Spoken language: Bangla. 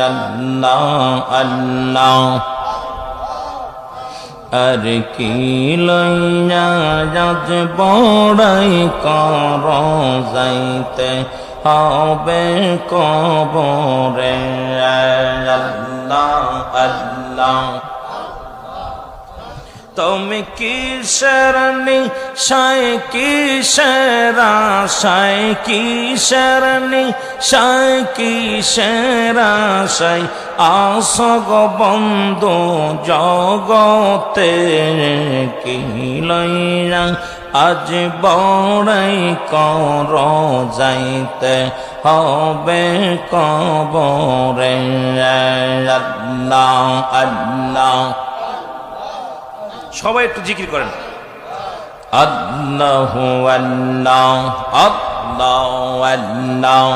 আল্লাহ আল্লাহ আর কি লইয়া আজ বড়াই কর যাইতে হবে কবরে আল্লাহ আল্লাহ তুমি কিসের নিশায় কিসের আশায় কিসের নিশায় কিসের আশায় আসগ বন্ধু জগতে কি লইয়া আজ বড়াই কর যাইতে হবে কবরে আল্লাহ আল্লাহ সবাই একটু জিকির করেন আল্লাহু আল্লাহ আল্লাহু আল্লাহ